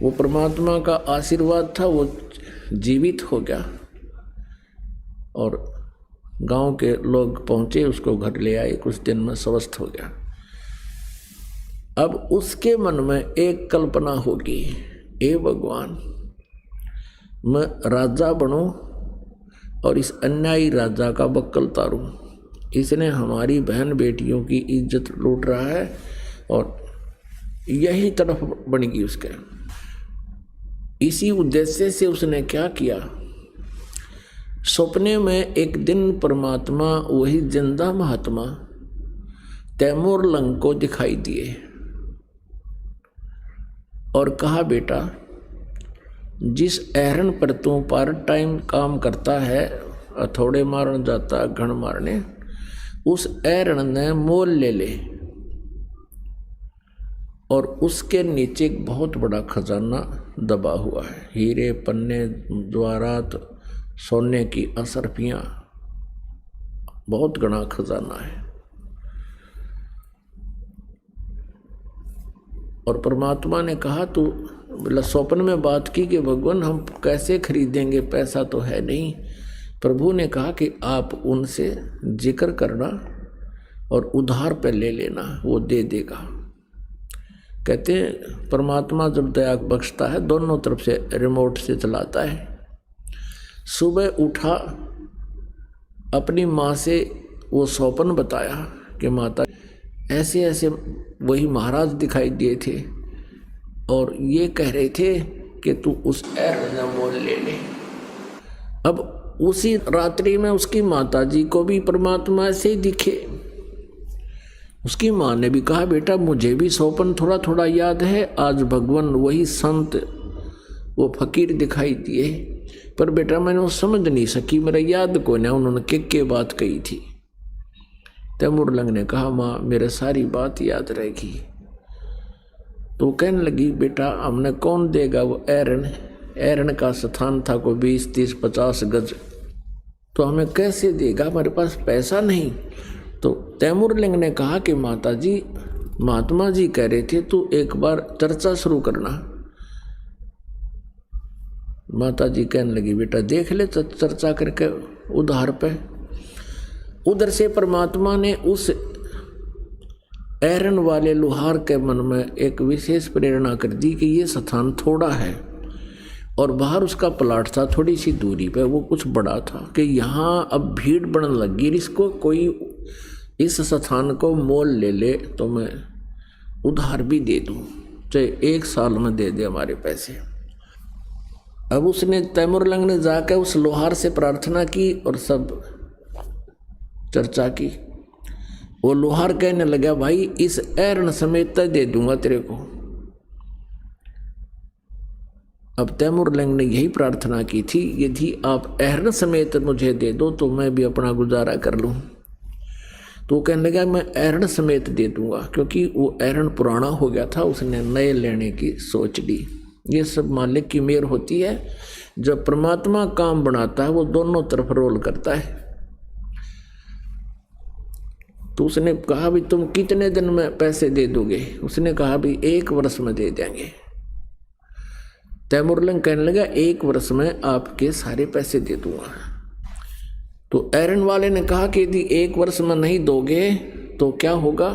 वो परमात्मा का आशीर्वाद था, वो जीवित हो गया और गांव के लोग पहुंचे, उसको घर ले आए, कुछ दिन में स्वस्थ हो गया। अब उसके मन में एक कल्पना होगी, ए भगवान, मैं राजा बनूं और इस अन्यायी राजा का बक्कल तारूं। इसने हमारी बहन बेटियों की इज्जत लूट रहा है और यही तरफ बनेगी उसके। इसी उद्देश्य से उसने क्या किया, सपने में एक दिन परमात्मा वही जिंदा महात्मा तैमूर लंग को दिखाई दिए और कहा, बेटा, जिस एहरन पर तू पार्ट टाइम काम करता है, हथौड़े मारने जाता, घण मारने, उस एहरन ने मोल ले ले और उसके नीचे एक बहुत बड़ा खजाना दबा हुआ है। हीरे, पन्ने, जवाहरात, सोने की असरफियाँ, बहुत घना खजाना है। और परमात्मा ने कहा, तू बोला, स्वप्न में बात की कि भगवान हम कैसे खरीदेंगे, पैसा तो है नहीं। प्रभु ने कहा कि आप उनसे जिक्र करना और उधार पे ले लेना, वो दे देगा। कहते हैं परमात्मा जब दया बख्शता है दोनों तरफ से रिमोट से चलाता है। सुबह उठा, अपनी माँ से वो स्वप्न बताया कि माता ऐसे ऐसे वही महाराज दिखाई दिए थे और ये कह रहे थे कि तू उस एहरन मोल ले ले। अब उसी रात्रि में उसकी माता जी को भी परमात्मा ऐसे ही दिखे। उसकी माँ ने भी कहा, बेटा मुझे भी स्वप्न थोड़ा थोड़ा याद है, आज भगवान वही संत वो फकीर दिखाई दिए, पर बेटा मैंने वो समझ नहीं सकी, मेरा याद को ना उन्होंने के बात कही थी। तैमूर लंग ने कहा, माँ मेरे सारी बात याद रहेगी। तो कहने लगी, बेटा हमने कौन देगा वो एहरन, एहरन का स्थान था को 20, 30, 50 गज, तो हमें कैसे देगा, हमारे पास पैसा नहीं। तो तैमूर लिंग ने कहा कि माता जी, महात्मा जी कह रहे थे तू एक बार चर्चा शुरू करना। माता जी कहने लगी, बेटा देख ले चर्चा करके उधार पे। उधर से परमात्मा ने उस एहरन वाले लोहार के मन में एक विशेष प्रेरणा कर दी कि ये स्थान थोड़ा है और बाहर उसका प्लाट था थोड़ी सी दूरी पे, वो कुछ बड़ा था कि यहाँ अब भीड़ बढ़ने लगी, इसको कोई इस स्थान को मोल ले ले तो मैं उधार भी दे दूँ, चाहे 1 साल में दे दे हमारे पैसे। अब उसने तैमूर लंग ने जाकर उस लोहार से प्रार्थना की और सब चर्चा की। वो लोहार कहने लगा, भाई इस एहरन समेत दे दूंगा तेरे को। अब तैमूर लंग ने यही प्रार्थना की थी, यदि आप एहरन समेत मुझे दे दो तो मैं भी अपना गुजारा कर लूँ। तो कहने लगा, मैं एहरन समेत दे दूंगा, क्योंकि वो एहरन पुराना हो गया था, उसने नए लेने की सोच ली। ये सब मालिक की मेहर होती है, जब परमात्मा काम बनाता है वो दोनों तरफ रोल करता है। तो उसने कहा, भी तुम कितने दिन में पैसे दे दोगे? उसने कहा, भी 1 वर्ष में दे देंगे। तैमूर लंग कहने लगा, 1 वर्ष में आपके सारे पैसे दे दूंगा। तो एहरन वाले ने कहा कि यदि 1 वर्ष में नहीं दोगे तो क्या होगा?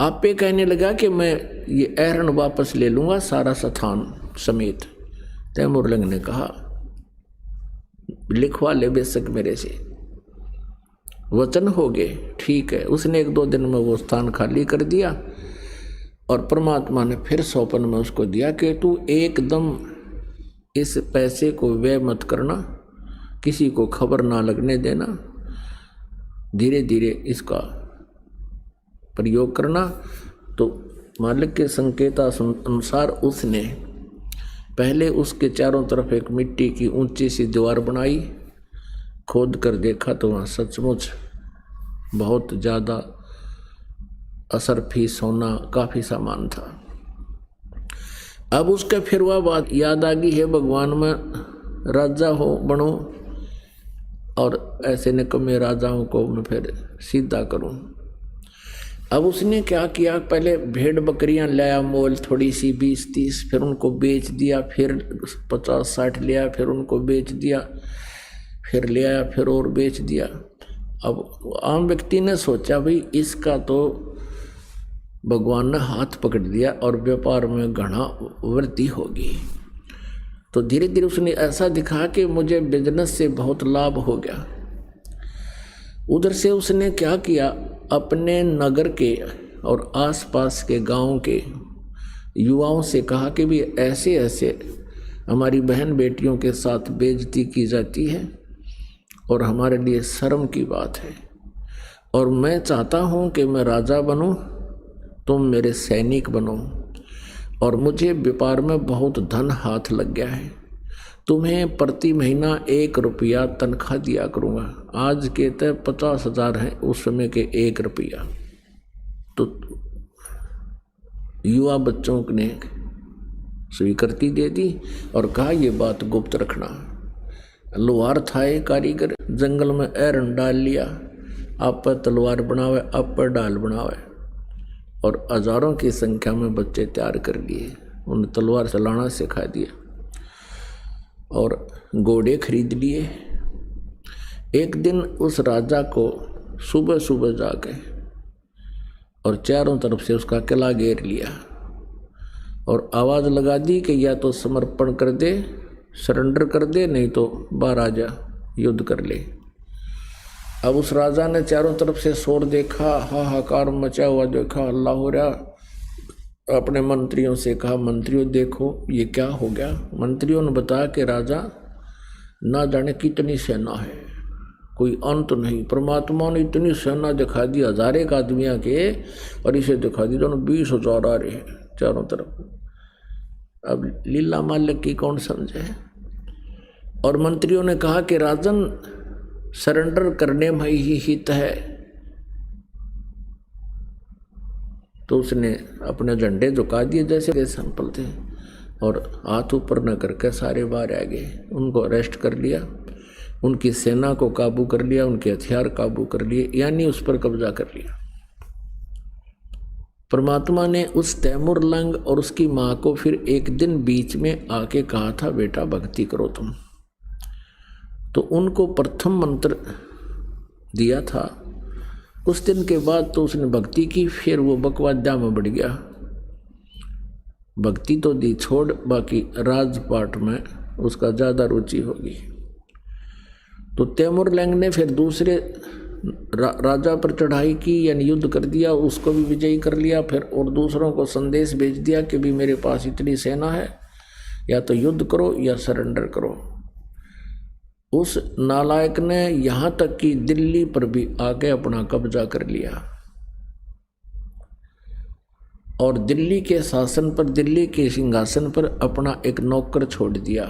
आप पे कहने लगा कि मैं ये एहरन वापस ले लूँगा सारा स्थान समेत। तैमूर लंग ने कहा, लिखवा ले बेशक मेरे से, वचन हो गए, ठीक है। उसने 1-2 दिन में वो स्थान खाली कर दिया और परमात्मा ने फिर स्वप्न में उसको दिया कि तू एकदम इस पैसे को व्यय मत करना, किसी को खबर ना लगने देना, धीरे धीरे इसका प्रयोग करना। तो मालिक के संकेत अनुसार उसने पहले उसके चारों तरफ एक मिट्टी की ऊंची सी दीवार बनाई। खोद कर देखा तो वहाँ सचमुच बहुत ज़्यादा असरफी सोना काफ़ी सामान था। अब उसका फिर वह बात याद आ गई है, भगवान में राजा हो बनो और ऐसे निकम्मे राजाओं को मैं फिर सीधा करूं। अब उसने क्या किया, पहले भेड़ बकरियां लाया मोल थोड़ी सी 20-30, फिर उनको बेच दिया, फिर 50-60 लिया, फिर उनको बेच दिया, फिर ले आया, फिर और बेच दिया। अब आम व्यक्ति ने सोचा भाई इसका तो भगवान ने हाथ पकड़ दिया और व्यापार में घना वृद्धि होगी। तो धीरे धीरे उसने ऐसा दिखा कि मुझे बिजनेस से बहुत लाभ हो गया। उधर से उसने क्या किया, अपने नगर के और आसपास के गांव के युवाओं से कहा कि भी ऐसे ऐसे हमारी बहन बेटियों के साथ बेइज्जती की जाती है और हमारे लिए शर्म की बात है, और मैं चाहता हूँ कि मैं राजा बनूँ, तुम मेरे सैनिक बनो, और मुझे व्यापार में बहुत धन हाथ लग गया है, तुम्हें प्रति महीना 1 रुपया तनख्वाह दिया करूँगा। आज के तो 50,000 हैं, उस समय के 1 रुपया। तो युवा बच्चों ने स्वीकृति दे दी और कहा ये बात गुप्त रखना। लोहार था एक कारीगर, जंगल में एरन डाल लिया, आप पर तलवार बनावे, आप पर डाल बनावे, और हजारों की संख्या में बच्चे तैयार कर लिए। उन्हें तलवार चलाना सिखा दिया और घोड़े खरीद लिए। एक दिन उस राजा को सुबह सुबह जाके और चारों तरफ से उसका किला घेर लिया और आवाज़ लगा दी कि या तो समर्पण कर दे, सरेंडर कर दे, नहीं तो बाहर आ जा, युद्ध कर ले। अब उस राजा ने चारों तरफ से शोर देखा, हाहाकार मचा हुआ देखा, हल्ला हो रहा। अपने मंत्रियों से कहा, मंत्रियों देखो ये क्या हो गया। मंत्रियों ने बताया कि राजा ना जाने कितनी सेना है, कोई अंत नहीं। परमात्मा ने इतनी सेना दिखा दी, 1000 आदमियों के, और इसे दिखा दी दोनों 20,000 आ रहे हैं चारों तरफ। अब लीला मालिक की कौन समझे। और मंत्रियों ने कहा कि राजन सरेंडर करने में ही हित है। तो उसने अपने झंडे झुका दिए जैसे सिंपल थे, और हाथ ऊपर न करके सारे बाहर आ गए। उनको अरेस्ट कर लिया, उनकी सेना को काबू कर लिया, उनके हथियार काबू कर लिए, यानी उस पर कब्जा कर लिया। परमात्मा ने उस तैमूर लंग और उसकी माँ को फिर एक दिन बीच में आके कहा था, बेटा भक्ति करो तुम। तो उनको प्रथम मंत्र दिया था। उस दिन के बाद तो उसने भक्ति की, फिर वो बकवाद्या में बढ़ गया। भक्ति तो दी छोड़, बाकी राजपाट में उसका ज़्यादा रुचि होगी। तो तैमूर लंग ने फिर दूसरे राजा पर चढ़ाई की, यानी युद्ध कर दिया, उसको भी विजयी कर लिया। फिर और दूसरों को संदेश भेज दिया कि भी मेरे पास इतनी सेना है, या तो युद्ध करो या सरेंडर करो। उस नालायक ने यहाँ तक कि दिल्ली पर भी आके अपना कब्जा कर लिया, और दिल्ली के शासन पर, दिल्ली के सिंहासन पर अपना एक नौकर छोड़ दिया,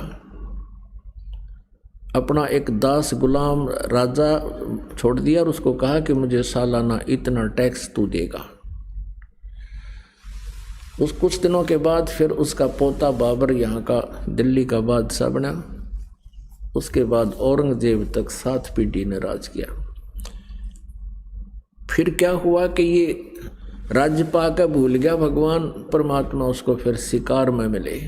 अपना एक दास गुलाम राजा छोड़ दिया, और उसको कहा कि मुझे सालाना इतना टैक्स तू देगा। उस कुछ दिनों के बाद फिर उसका पोता बाबर यहाँ का दिल्ली का बादशाह बना। उसके बाद औरंगजेब तक 7 पीढ़ी ने राज किया। फिर क्या हुआ कि ये राज्य पाकर भूल गया भगवान परमात्मा, उसको फिर शिकार में मिले,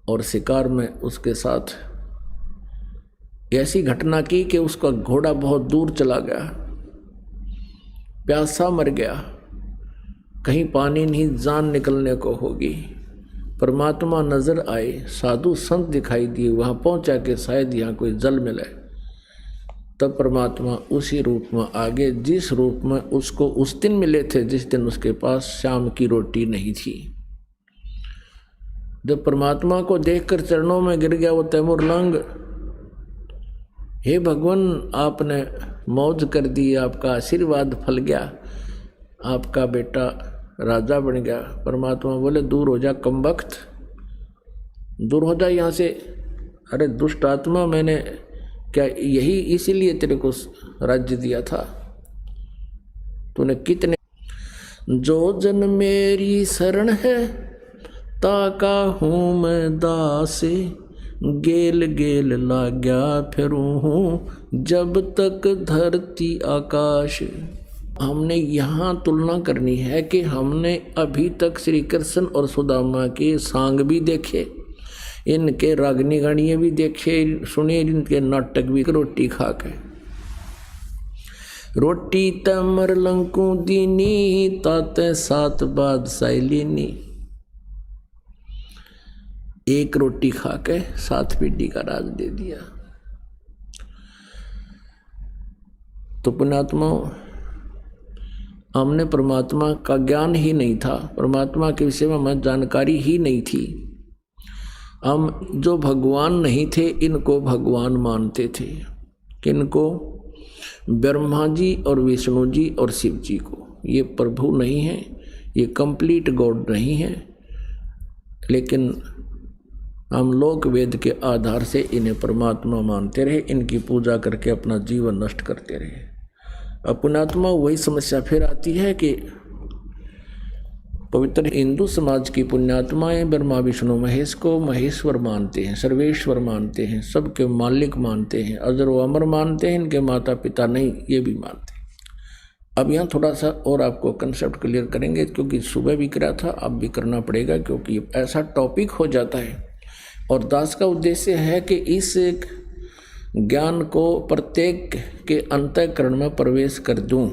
और शिकार में उसके साथ ऐसी घटना की कि उसका घोड़ा बहुत दूर चला गया, प्यासा मर गया, कहीं पानी नहीं, जान निकलने को होगी। परमात्मा नजर आए, साधु संत दिखाई दिए, वहां पहुंचा के शायद यहाँ कोई जल मिले। तब परमात्मा उसी रूप में आगे, जिस रूप में उसको उस दिन मिले थे, जिस दिन उसके पास शाम की रोटी नहीं थी। जब परमात्मा को देखकर चरणों में गिर गया वो तैमूर लंग, हे भगवान आपने मौज कर दी, आपका आशीर्वाद फल गया, आपका बेटा राजा बन गया। परमात्मा बोले दूर हो जा कमबख्त, दूर हो जा यहाँ से। अरे दुष्ट आत्मा, मैंने क्या यही इसीलिए तेरे को राज्य दिया था? तूने कितने जो जन मेरी शरण है ताका हूँ मैं दासे, गेल गेल लाग्या फिरूँ हूँ जब तक धरती आकाश। हमने यहाँ तुलना करनी है कि हमने अभी तक श्री कृष्ण और सुदामा के सांग भी देखे, इनके रागनी गानियाँ भी देखे सुने, इनके नाटक भी। रोटी खा के रोटी तमर लंकू दीनी ताते सात बादशाही लीनी। एक रोटी खा के 7 पीढ़ी का राज दे दिया। तो पुण्यात्मा, हमने परमात्मा का ज्ञान ही नहीं था, परमात्मा के विषय में हमें जानकारी ही नहीं थी। हम जो भगवान नहीं थे इनको भगवान मानते थे। किनको? ब्रह्मा जी और विष्णु जी और शिव जी को। ये प्रभु नहीं है, ये कंप्लीट गॉड नहीं है, लेकिन हम लोक वेद के आधार से इन्हें परमात्मा मानते रहे, इनकी पूजा करके अपना जीवन नष्ट करते रहे। अब पुण्यात्मा वही समस्या फिर आती है कि पवित्र हिंदू समाज की पुण्यात्माएं ब्रह्मा विष्णु महेश को महेश्वर मानते हैं, सर्वेश्वर मानते हैं, सबके मालिक मानते हैं, अजर व अमर मानते हैं, इनके माता पिता नहीं ये भी मानते हैं। अब यहाँ थोड़ा सा और आपको कंसेप्ट क्लियर करेंगे, क्योंकि सुबह भी करा था, अब भी करना पड़ेगा, क्योंकि ऐसा टॉपिक हो जाता है। और दास का उद्देश्य है कि इस ज्ञान को प्रत्येक के अंतःकरण में प्रवेश कर दूं,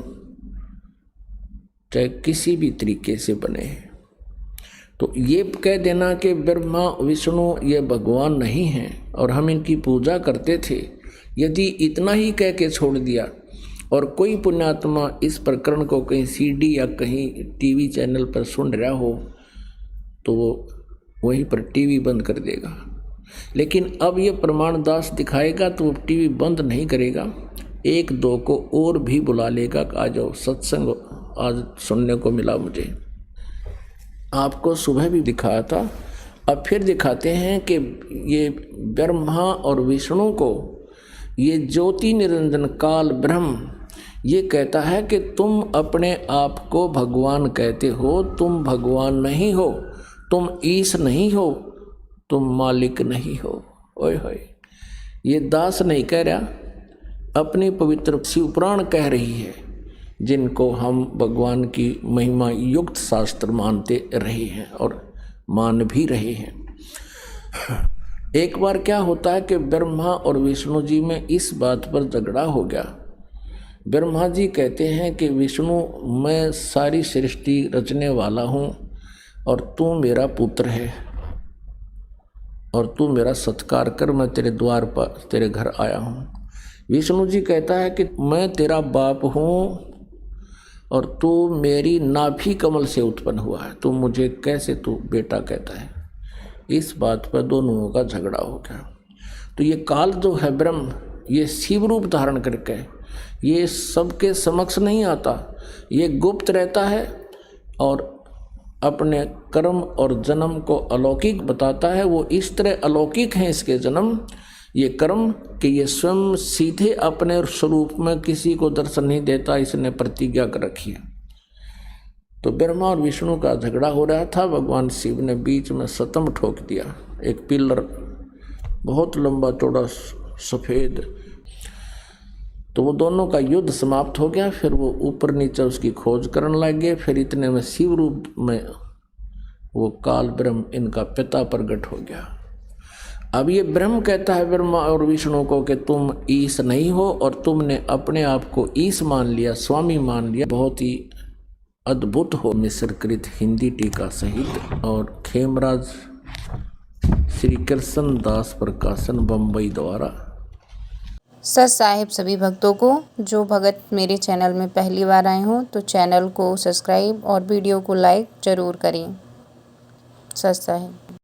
चाहे किसी भी तरीके से बने। तो ये कह देना कि ब्रह्मा विष्णु ये भगवान नहीं हैं और हम इनकी पूजा करते थे, यदि इतना ही कह के छोड़ दिया और कोई पुण्यात्मा इस प्रकरण को कहीं सीडी या कहीं टीवी चैनल पर सुन रहा हो तो वो वहीं पर टीवी बंद कर देगा। लेकिन अब ये प्रमाण दास दिखाएगा तो वो टीवी बंद नहीं करेगा, 1-2 को और भी बुला लेगा कि आ जाओ सत्संग आज सुनने को मिला मुझे। आपको सुबह भी दिखाया था, अब फिर दिखाते हैं कि ये ब्रह्मा और विष्णु को ये ज्योति निरंजन काल ब्रह्म ये कहता है कि तुम अपने आप को भगवान कहते हो, तुम भगवान नहीं हो, तुम ईश नहीं हो, तुम मालिक नहीं हो। ओए होए, ये दास नहीं कह रहा, अपनी पवित्र शिवपुराण कह रही है, जिनको हम भगवान की महिमा युक्त शास्त्र मानते रहे हैं और मान भी रहे हैं। एक बार क्या होता है कि ब्रह्मा और विष्णु जी में इस बात पर झगड़ा हो गया। ब्रह्मा जी कहते हैं कि विष्णु, मैं सारी सृष्टि रचने वाला हूँ और तू मेरा पुत्र है और तू मेरा सत्कार कर, मैं तेरे द्वार पर तेरे घर आया हूँ। विष्णु जी कहता है कि मैं तेरा बाप हूँ और तू मेरी नाभि कमल से उत्पन्न हुआ है, तू मुझे कैसे तू बेटा कहता है। इस बात पर दोनों का झगड़ा हो गया। तो ये काल जो है ब्रह्म, ये शिव रूप धारण करके ये सबके समक्ष नहीं आता, ये गुप्त रहता है और अपने कर्म और जन्म को अलौकिक बताता है। वो इस तरह अलौकिक हैं इसके जन्म, ये कर्म, कि ये स्वयं सीधे अपने स्वरूप में किसी को दर्शन नहीं देता, इसने प्रतिज्ञा कर रखी है। तो ब्रह्मा और विष्णु का झगड़ा हो रहा था, भगवान शिव ने बीच में सतम ठोक दिया, एक पिलर बहुत लंबा चौड़ा सफ़ेद। तो वो दोनों का युद्ध समाप्त हो गया। फिर वो ऊपर नीचे उसकी खोज करने लगे। फिर इतने में शिव रूप में वो काल ब्रह्म इनका पिता प्रकट हो गया। अब ये ब्रह्म कहता है ब्रह्मा और विष्णु को कि तुम ईश नहीं हो और तुमने अपने आप को ईश मान लिया, स्वामी मान लिया। बहुत ही अद्भुत हो मिश्रकृत हिंदी टीका सहित और खेमराज श्री कृष्ण दास प्रकाशन बम्बई द्वारा।
सत साहिब सभी भक्तों को, जो भगत मेरे चैनल में पहली बार आए हों तो चैनल को सब्सक्राइब और वीडियो को लाइक ज़रूर करें। सत साहिब।